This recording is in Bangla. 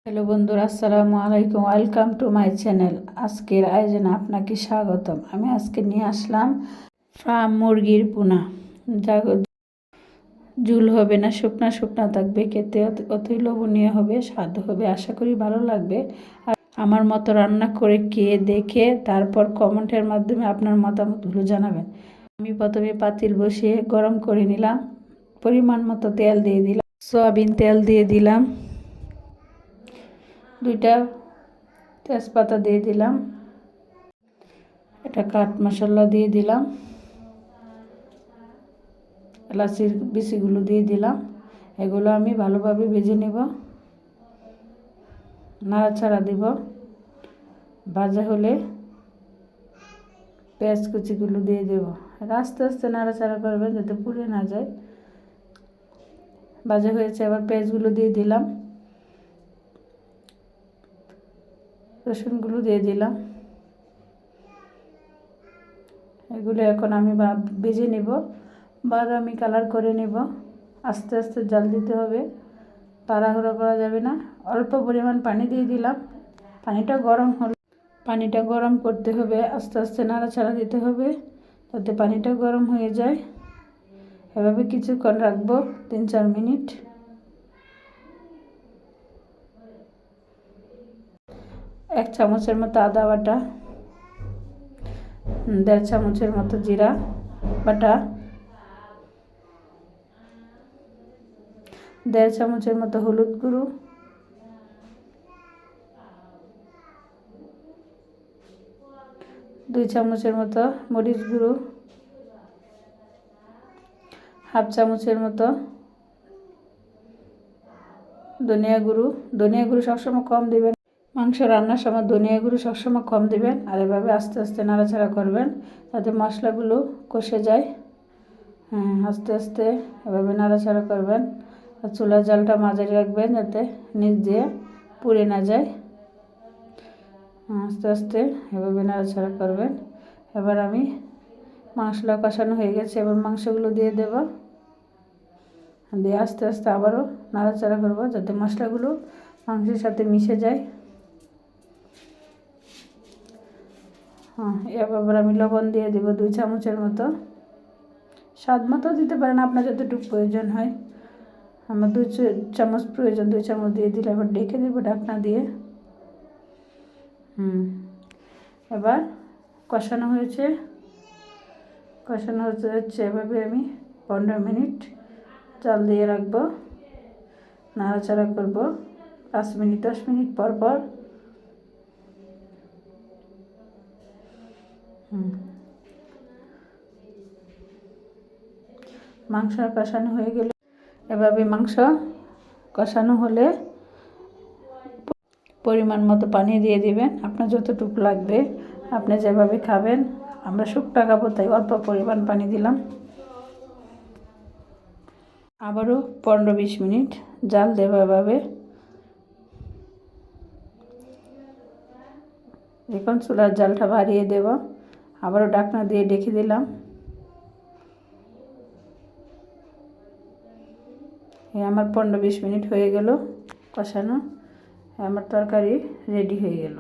হ্যালো বন্ধুরা, আসসালামু আলাইকুম। Welcome to my channel. আজকের আয়োজনে আপনাকে স্বাগতম। আমি আজকে নিয়ে আসলাম ফার্ম মুরগির পোনা। যা ঝুল হবে না, শুকনা শুকনা থাকবে, খেতে অতি লোভনীয় হবে, স্বাদ হবে। আশা করি ভালো লাগবে। আর আমার মতো রান্না করে খেয়ে দেখে তারপর কমেন্টের মাধ্যমে আপনার মতামতগুলো জানাবেন। আমি প্রথমে পাতিল বসিয়ে গরম করে নিলাম। পরিমাণ মতো তেল দিয়ে দিলাম, সয়াবিন তেল দিয়ে দিলাম, 2টা তেজপাতা দিয়ে দিলাম, এটা কাঠ মশলা দিয়ে দিলাম, এলাচির বিচিগুলো দিয়ে দিলাম। এগুলো আমি ভালোভাবে ভেজে নেব, নাড়াচাড়া দিব। ভাজা হলে পেঁয়াজ কুচিগুলো দিয়ে দেব। আস্তে আস্তে নাড়াচাড়া করবেন যাতে পুড়ে না যায়। ভাজা হয়েছে, আবার পেঁয়াজগুলো দিয়ে দিলাম, রসুনগুলো দিয়ে দিলাম। এগুলো এখন আমি ভেজে নেব, বাদামি কালার করে নেব। আস্তে আস্তে জাল দিতে হবে, তাড়াহুড়ো করা যাবে না। অল্প পরিমাণ পানি দিয়ে দিলাম। পানিটা গরম করতে হবে, আস্তে আস্তে নাড়াচাড়া দিতে হবে যাতে পানিটা গরম হয়ে যায়। এভাবে কিছুক্ষণ রাখবো, 3-4 মিনিট। এক চামচের মতো আদা বাটা, 1.5 চামচের মতো জিরা বাটা, 1.5 চামচের মতো হলুদ গুঁড়ো, 2 চামচের মতো মরিচ গুঁড়ো, 1/2 চামচের মতো ধনিয়া গুঁড়ো সবসময় কম দিবেন। মাংস রান্নার সময় ধনিয়া গুঁড়ো সবসময় কম দিবেন। আর এভাবে আস্তে আস্তে নাড়াচাড়া করবেন যাতে মশলাগুলো কষে যায়। আস্তে আস্তে এভাবে নাড়াচাড়া করবেন। আর চুলার জালটা মাঝারি রাখবেন যাতে নিচ দিয়ে পুড়ে না যায়। আস্তে আস্তে এভাবে নাড়াচাড়া করবেন। এবার আমি মশলা কষানো হয়ে গেছে, এবার মাংসগুলো দিয়ে দেব। দিয়ে আস্তে আস্তে আবারও নাড়াচাড়া করব যাতে মশলাগুলো মাংসের সাথে মিশে যায়। এবার আমি লবণ দিয়ে দেব 2 চামচের মতো। স্বাদ মতো দিতে পারেন, আপনার যতটুকু প্রয়োজন হয়। আমার 2 চামচ প্রয়োজন, 2 চামচ দিয়ে দিলে এবার ঢেকে দেবো ঢাকনা দিয়ে। এবার কষানো হচ্ছে। এভাবে আমি 15 মিনিট জাল দিয়ে রাখবো, নাড়াচাড়া করব 5 মিনিট 10 মিনিট পর পর। মাংস কষানো হয়ে গেলে, এভাবে মাংস কষানো হলে পরিমাণ মতো পানি দিয়ে দিবেন। আপনার যতটুকু লাগবে, আপনি যেভাবে খাবেন। আমরা শুকনা খাবো তাই অল্প পরিমাণ পানি দিলাম। আবারও 15-20 মিনিট জাল দেব। এভাবে এখন চুলার জালটা বাড়িয়ে দেব, আবারও ঢাকনা দিয়ে ঢেকে দিলাম। আমার 15-20 মিনিট হয়ে গেল কষানো। আমার তরকারি রেডি হয়ে গেল।